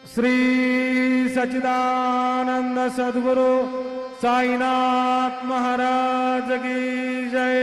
श्री सच्चिदानंद सद्गुरु साईनाथ महाराज की जय।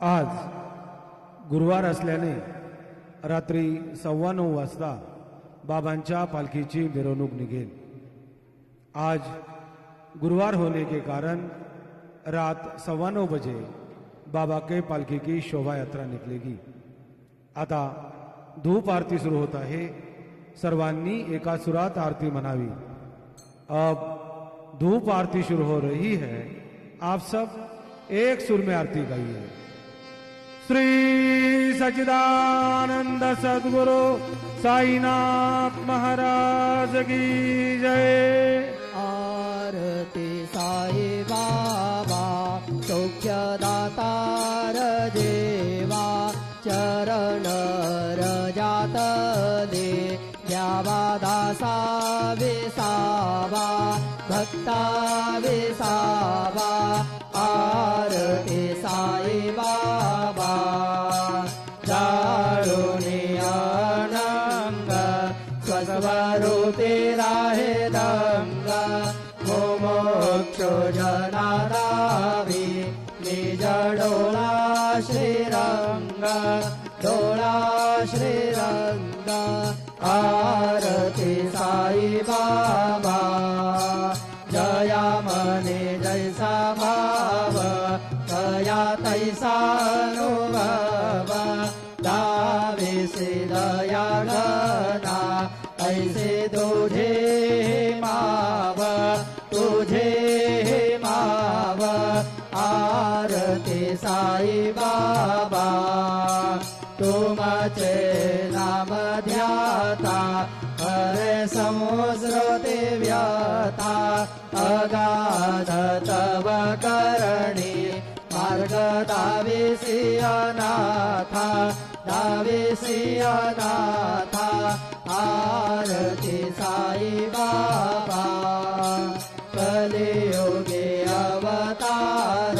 आज गुरुवार असल्याने रात्री 9:15 वाजता बाबांच्या पालखीची मिरवणूक निघेल। आज गुरुवार होने के कारण रात 9:15 बजे बाबा के पालखी की शोभा यात्रा निकलेगी। आता धूप आरती सुरू होता है, सर्वांनी एका सुरात आरती मनावी। अब धूप आरती शुरू हो रही है, आप सब एक सुर में आरती गाइए। श्री सच्चिदानंद सद्गुरु साईनाथ महाराज की जय। आरती साई बाबा सौख्यदातार देवा, चरण रजात दे द्यावा दासा विसावा, भक्ता विसावा। आरती साई बाबा जाळुनी अनंग, स्वस्वरूपी राहे दंग। मोक्ष जनारावी निज डोळा श्रीरंग, डोळा श्रीरंग। आरती साई बाबा जया मने जैसा भाव, तया तैसा अनुभव। दावेसे दया गणा ऐसे तुझे माव, तुझे माव। आरती साई बाबा तुमचे नाम ध्याता, हरे समुद्रते व्यथा। अगाध तव करणी मार्ग दावेसी अनाथा, दावेसी अनाथा। आरती साई बाबा कलियुगे अवतार,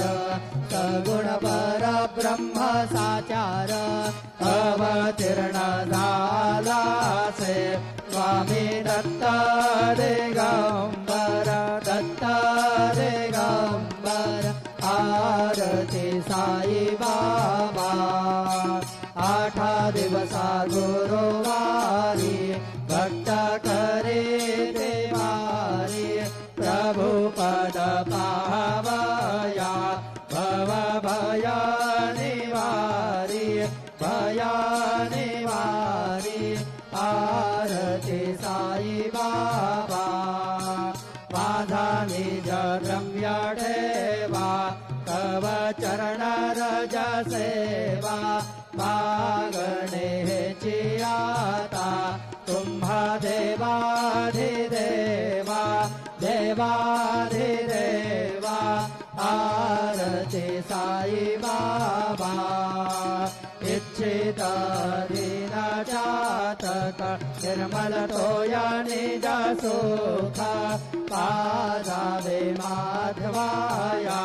सगुण पर ब्रह्म साचार। अवतीर्ण झाला से स्वामी दत्त दिगंबर, दत्त दिगंबर। आरती साई बाबा 8 दिवसा गुरुवारी, भक्त करे ते वारी। प्रभु पद पावया भव भय निवारी, भय निवारी। आरती साई बाबा माझा निज रम्य ठेवा, तव चरण रज सेवा। मागणे हेची आता तुम्हा देवाधिदेवा, देवाधिदेवा। आरती साई बाबा इच्छित दीन जातक, निर्मल तोया निज सुख। पादावे माधवाया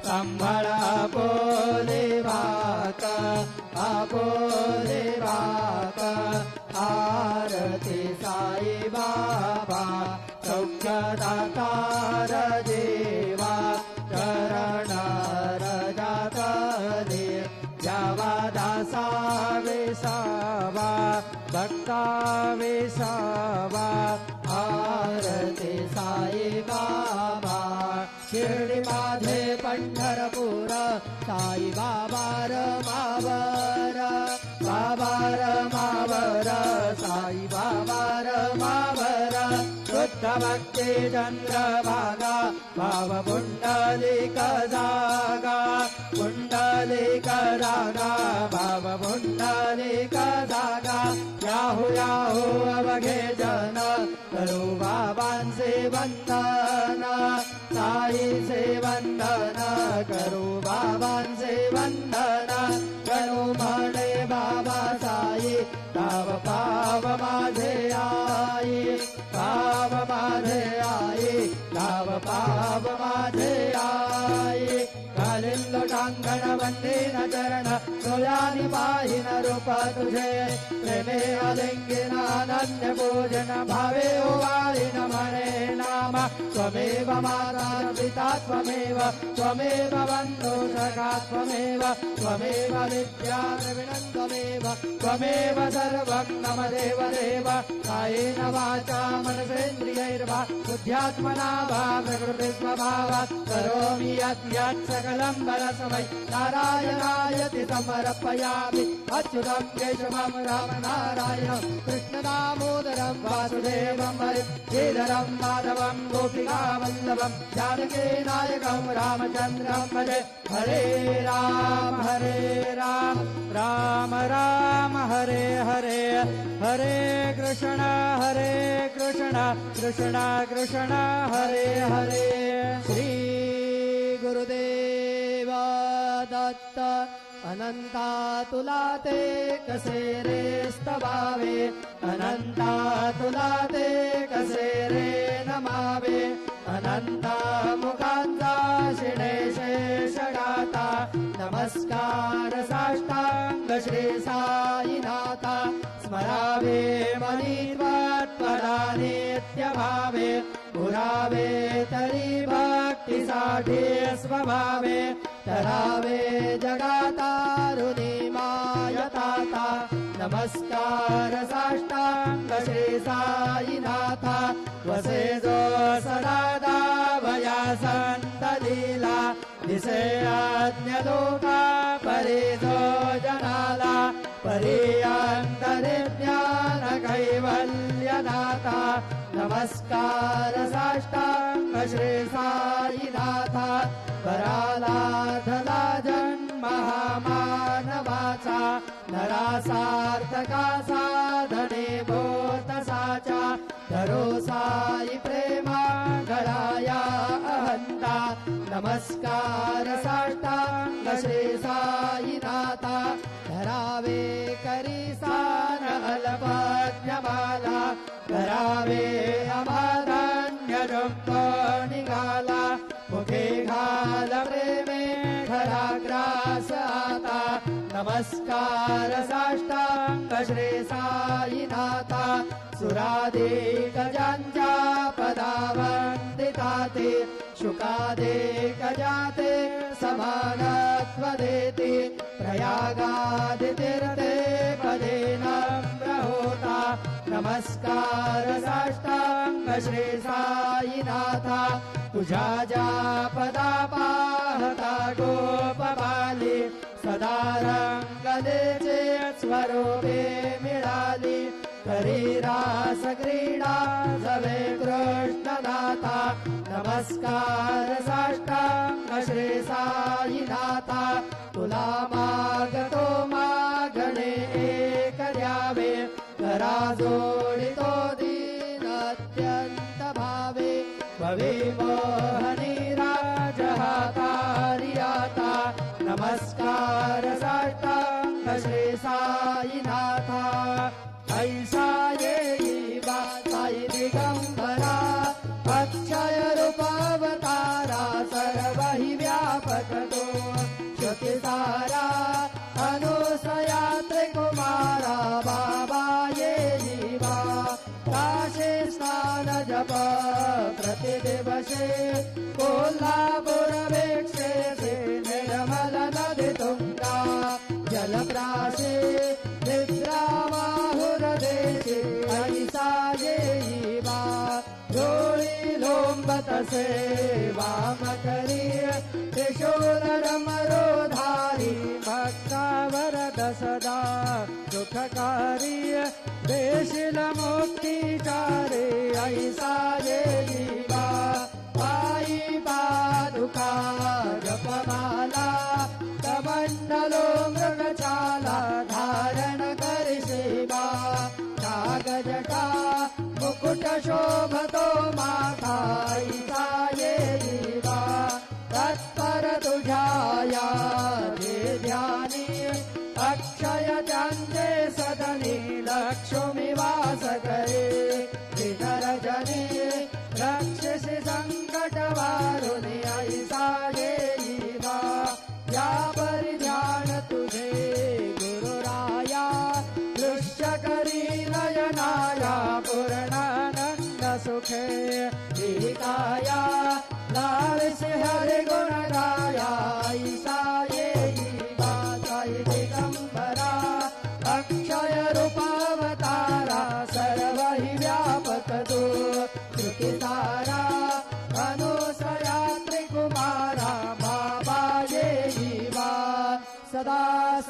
संभळ आपोले वाक, आपोले वाक। आरती साई बाबा सौख्यदातार देवा, चरण रजात दे द्यावा दासा वेसावा भक्ता वेसावा आरती साई बाबा शिर्डी माझे पंढरपूर साई बाबा रमावर बाबा रमावर साई बाबा रमावर शुद्ध भक्ती चंद्रभागा भाव पुंडलिक जागा पुंडलिक जागा भाव पुंडलिक जागा याहू याहू अवघे जन करू बाबांचे वंदन साईचे वंदन करू बाबांचे वंदन करू म्हणे बाबा साई पाव पाव माझे आई पाव माझे आई पाव पाव माझे आई घालील लोटांगण वंदीन चरण सोयानी पाहिन रूप तुझे प्रेमे आलिंगन अनन्य पूजन भावे ओवाळीन म्हणे नाम त्वमेव माता पिता त्वमेव त्वमेव बन्धु सखा त्वमेव त्वमेव विद्या द्रविणं त्वमेव त्वमेव सर्वं मम देव देव कायेन वाचा मनसेन्द्रियैर्वा बुद्ध्यात्मना वा प्रकृति स्वभावात् करोमि यत् सकलं परस्मै नारायणायति समर्पयामि अच्युतं केशवं रामनारायणं कृष्णदामोदरं वासुदेवं हरिं श्रीधरं माधवं गोपिकावल्लभं जानकी नायकं रामचन्द्रं भजे हरे राम राम राम हरे हरे हरे कृष्ण कृष्ण कृष्ण हरे हरे श्री गुरुदेव दत्त अनंता तुला ते कसे रे स्तवावे अनंता तुला ते कसे रे नमावे अनंता मुखांचा शिणे शेषगाता नमस्कार साष्टांग श्री साईनाथा स्मरावे मनीत्वत्परा नित्यभावे पुरावे तरी भक्तीसाठी स्वभावे तरावे जगातारुणी मायताता नमस्कार साष्टांग श्री साईनाथा वसे जो सदा भया संत लीला दिसे आज्ञ लोका परी जो जनाला परी अंतरे ज्ञान कैवल्य दाता नमस्कार साष्टांग श्री साईनाथा पराला धला जन्म हा मानवाचा नरासार्थका साधने बोतसाचा धरो साई प्रेमा गळाया अहंता नमस्कार साष्टांग श्री साईनाथा धरावे करी सार अल्पज्ञमाला करावे अमाधान्य जप निघाला मुखे घाल प्रेमे खरा ग्रास आता नमस्कार साष्टांग श्री साईनाथा सुराधिक ज्यांच्या पदावंदिता ते शुकाधिक जाते समानत्व देते प्रयागादि तीर्थे पदे नम्र होता नमस्कार साष्टांग श्री साईनाथा तुझ्या ज्या पदा पाहता गोपबाली सदा रंगलेचे स्वरूपे मिळाली करी रास क्रीडा जवे कृष्णदाता नमस्कार साष्टांग श्री साईनाथा तुला मागतो मागणे एक द्यावे करा जोडितो दीन अत्यंत भावे भवे मोहनी राज हातारियाता नमस्कार साष्टांग श्री साईनाथा ऐसा येई बा साई दिगंबरा अक्षय रूपावतारा सर्व हि व्यापक तो श्रुतिसारा अनुसया त्रिकुमारा बाबा येई बा काशे स्नान जप प्रतिदिवसे कोल्हापूर वेक्षे निर्मल नदी तुंगा जलप्रा काशे निद्रामाहुरदेशे ऐसा येईवा डोळी लोंबतसे वाम करी त्रिशूलरमरोधारी भक्तावरद सदा सुखकारी देशील मुक्तिचारे ऐसा येईवा पायी पादुका जपमाला कमंडलो मृगचाला धारण करशिवा नागजटा मुकुट शोभतो माता ऐसा येईवा तत्पर तुझाया जे ध्यानी अक्षय ज्यांचे सदनी लक्ष्मी वास करे विनरजनी रक्षसी संकट वारुणी ऐसा येईवा या परिध्यान तुझे गुरुराया दृश्य करी नयनाया पूर्णानंद सुखे विहिताया लालसी हरि गुण गाया ऐसा येईवा साई दिगंबरा अक्षय रूपावतारा सर्व हि व्यापक तू श्रुतिसारा अनुसया त्रिकुमारा बाबा येईवा सदा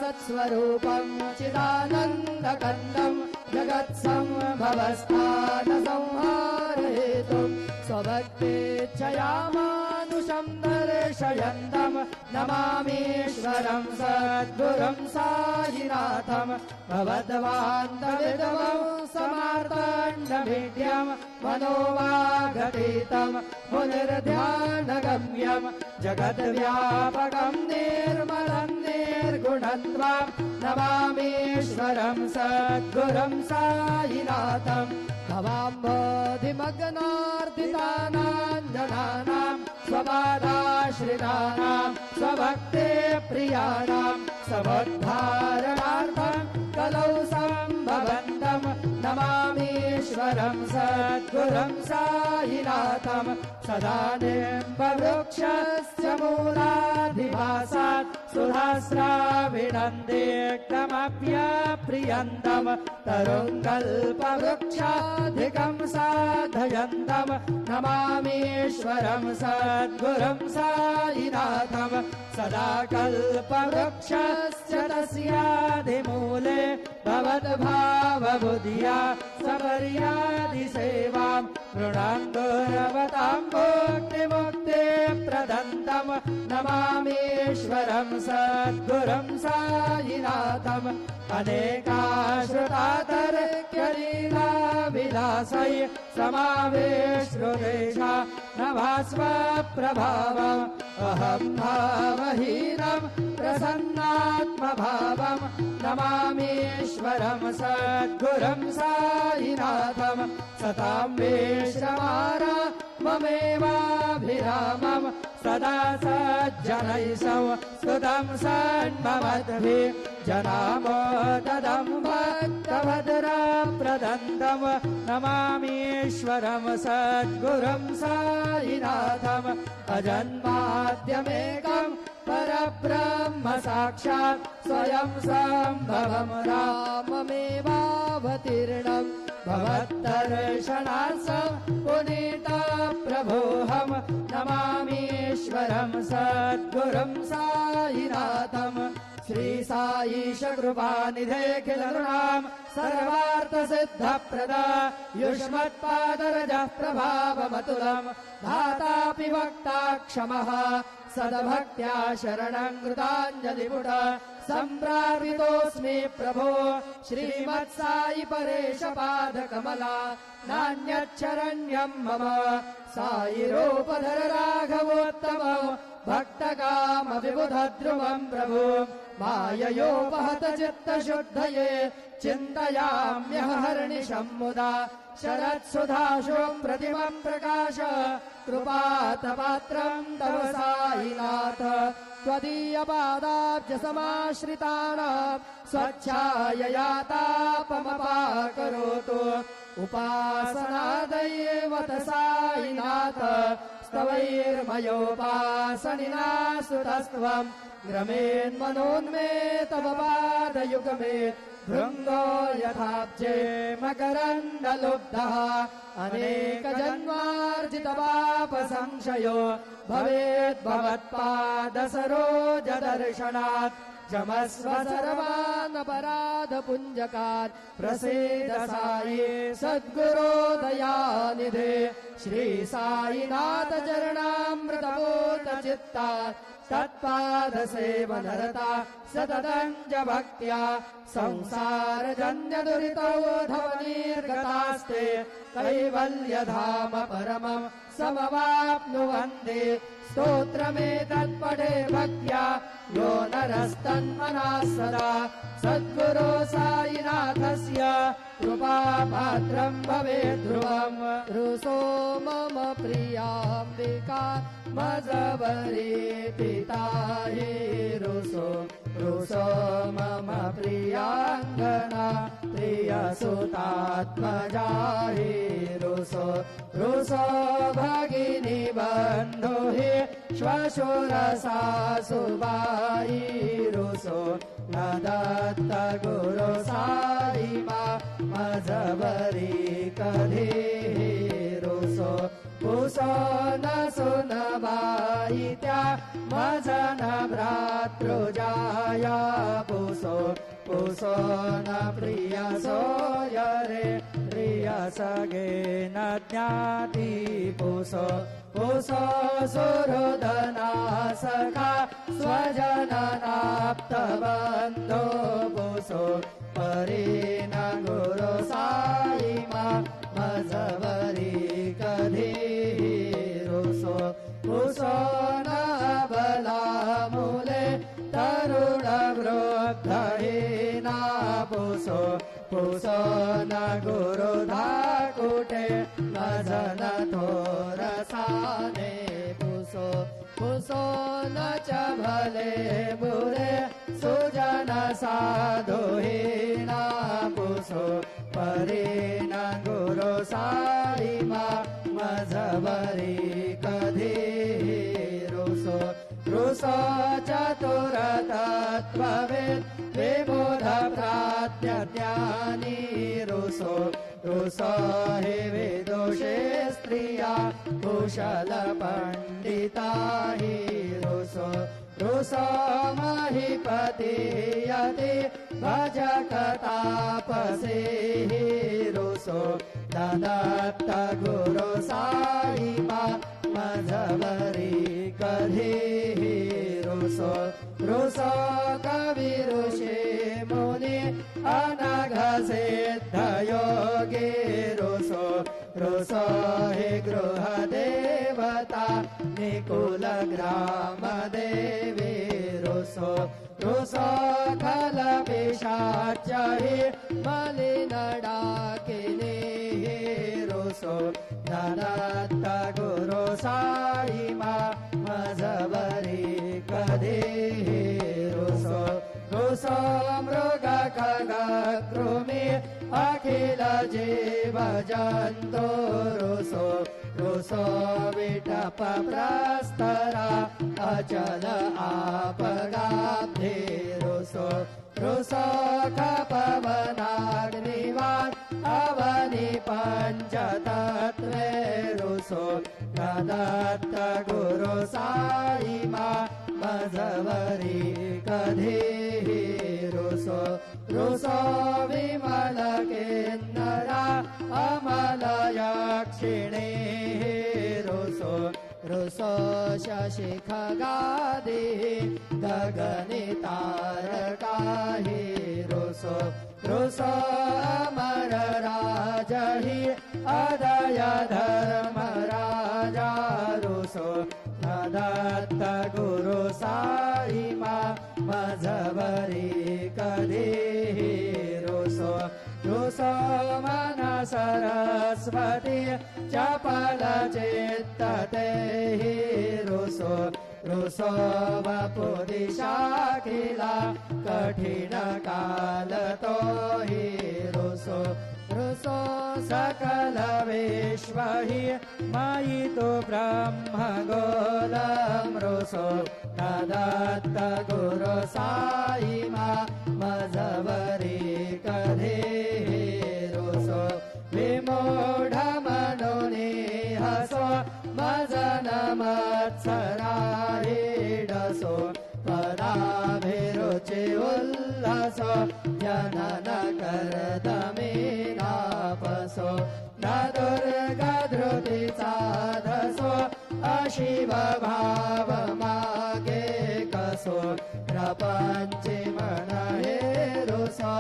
सत्स्वरूपं चिदानन्दकन्दं जगत्सम्भवस्थान संहारयितुं स्वभक्तेच्छया मानुषं दर्शयन्तं नमामीश्वरं सद्गुरुं साईनाथं भवद्वान्तविदवं समार्ताण्डमीड्यं मनोवागतीतं मुनिर्ध्यानगम्यं जगद्व्यापकं निर्मलं निर्गुणत्वं नमामीश्वरं सद्गुरुं साईनाथं भवाम्बोधिमग्नार्दितानां स्वपादाश्रितानां स्वभक्ते प्रियाणां समुद्धारणार्थं कलौ सम्भवन्तं नमामीश्वरं सद्गुरुं साईनाथं सदा निम्बवृक्षस्य मूलाधिवासात् सुधास्राविणन्देक्तमप्यप्रियन्तं तरुङ्कल्पवृक्षाधिकं साधयन्तं नमामीश्वरं सद्गुरुं साईनाथं सदा कल्पवृक्षस्य तस्याधिमूले भवद्भावबुद्ध्या सपर्यादिसेवां मृणाङ्गुरवतां भुक्तिमुक्ते प्रदन्तं नमामीश्वरं सद्गुरुं साईनाथम् अनेकाश्रुतातर्क्यलीलाविलासै समावेश्रुदेशा नभास्वप्रभावम् अहं भावहीनं प्रसन्नात्मभावं नमामीश्वरं सद्गुरुं साईनाथं सतां वेश्रमारा ममेवाभिरामं सदा सज्जनैः स्तुतं सन्ममद्भिः जनामोददं भक्तभद्रप्रदन्तं नमामीश्वरं सद्गुरुं साईनाथम् अजन्माद्यमेकं परब्रह्म साक्षात् स्वयं सम्भवं राममेवावतीर्णं भवत्दर्शनार्थं पुनीतप्रभोऽहं नमामीश्वरं सद्गुरुं साईनाथम् श्री साईश कृपानिधे किल नृणां सर्वार्थसिद्धप्रदा युष्मत्पादरजः प्रभावमतुलं धातापि वक्ता क्षमः सद्भक्त्या शरणं कृताञ्जलिपुट सम्प्रापितोऽस्मि प्रभो श्रीमत्साई परेश पादकमला नान्यच्छरण्यं मम साई रूपधर राघवोत्तमं भक्तकाम विबुधद्रुवं प्रभु माययोपहत चित्तशुद्धये चिन्तयाम्यहर्निशं मुदा शरत्सुधाशुं प्रतिमं प्रकाश कृपातपात्रं तव साईनाथ त्वदीयपादाब्ज समाश्रितानां स्वच्छायया तापमपाकरोतु उपासनादैवत साईनाथ स्तवैर्मयोपासनिना सुतस्त्वं ग्रमेन्मनोन्मे तव पादयुगमे भृङ्गो यथाब्जे मकरन्दलुब्धः अनेकजन्मार्जितपापसंशयो भवेद्भवत्पादसरोजदर्शनात् क्षमस्व सर्वान् अपराधपुञ्जकान् प्रसीद साई सद्गुरो दयानिधे श्री साईनाथ चरणामृतभूत चित्ता तत्पादसेवनरता सततञ्च भक्त्या संसारजन्यदुरितोऽधवनिर्गतास्ते कैवल्यधाम परमं समवाप्नुवन्ति स्तोत्रमेतत्पठे भक्त्या यो नरस्तन्मनः सदा सद्गुरो साईनाथस्य कृपापात्रं भवेत् ध्रुवम् रुसो मम प्रियाम्बिका मजबरी पिता हि रुसो रुसो मम प्रियाङ्गना प्रियसुतात्मजा हि रुसो रुसो भगिनी बन्धु हि श्वशुरसासुबाई रुसो न दत्त गुरु साई मा मजबरी कधी रुसो पुसो न सुनबाई त्या मजन भ्रातृजाया पुसो पुसो न प्रिय सोयरे प्रिय सगे न ज्ञाति पुसो पुसो सुहृदना सखा स्वजननाप्तबन्धो पुसो परेण गुरु साई मा मजबरी कधी रुसो पुसो न बलामूले तरुण वृद्धहीना पुसो पुसो न गुरुधाकुटे भजन थोरसाने पुसो पुसो न च भले बुरे सुजन साधुहीना पुसो परेण गुरु साई मा मजबरी कधी रुसो रुसो चतुरतत्त्वविद् विबुध प्राज्ञज्ञानी रुसो रुसो हि विदुषे स्त्रिया कुशल पंडिता हि रुसो रुसो महीपति यति भजकतापसे हि रुसो दत्त गुरु साई मा मजबरी कधी रुसो रुसो कवि ऋषि मुनि अनघ सिद्धयोगी रुसो रुसो हि गृह देवता निकुल ग्राम देवी रुसो रुसो खल पिशाच हि मलिन डाकिनी रुसो दत्त गुरु साई मा मजबरी कधी रुसो रुसो मृग खग कृमि अखिल जीव जन्तु रुसो रुसो विटप प्रस्तरा अचल आपगाब्धि रुसो रुसो खपवनाग्निवान् अवनि पञ्चतत्त्वे रुसो दत्त गुरु साई मा मजबरी कधी रुसो रुसो विमल किन्नरा अमल यक्षिणी रुसो रुसो शशि खगादि गगनि तारका हि रुसो रुसो अमर राज हि अदय धर्म राजा रुसो दत्त गुरु साई मा मजबरी कधी रुसो रुसो मन सरस्वती चपल चित्तते रुसो रुसो वपु दिशाखिला कठिन काल तो हि रुसो रुसो सकल विश्व हि मायितो ब्रह्म गोलम रुसो दत्त गुरु साई मा मज होचे उल्हास जनन करदमेनापसो न दुर्गा धृतीचा धसो अशिव भाव मागे कसो प्रपंचे मन हे रुसो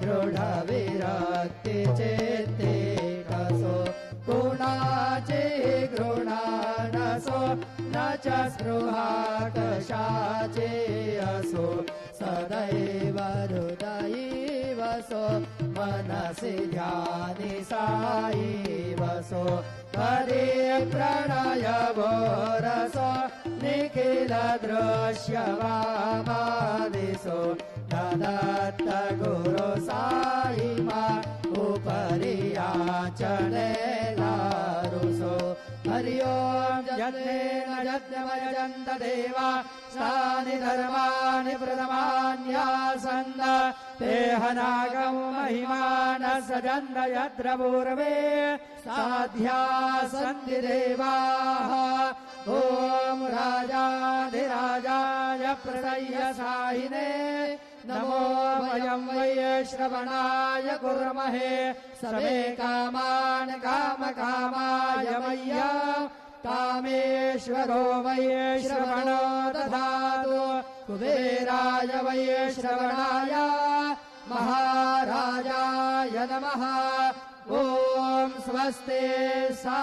दृढ विरक्ती चेते कसो कुणाचे घृणा नसो न च स्पृहा कशाचे असो सदैव हृदयी वसो मनसि ध्यानि साई वसो हरि प्रणय भोरसो निखिल दृश्य वामादिसो दत्त गुरु साई मा उपरि याचने लारुसो हरि ओम जन्मेन यज्ञमयजन्त देवा स्थानि धर्माणि प्रथमान्यासन् ते हनागं महिमान सजन्त यत्र पूर्वे साध्या सन्ति देवाः ॐ राजाधिराजाय प्रसय्य साहिने नमो वयं वै श्रवणाय कुर्महे समे कामान् कामकामाय मय्या कामेश्वरो वै श्रवणो दधातु कुबेराय वै श्रवणाय महाराजाय नमः ॐ स्वस्ति सा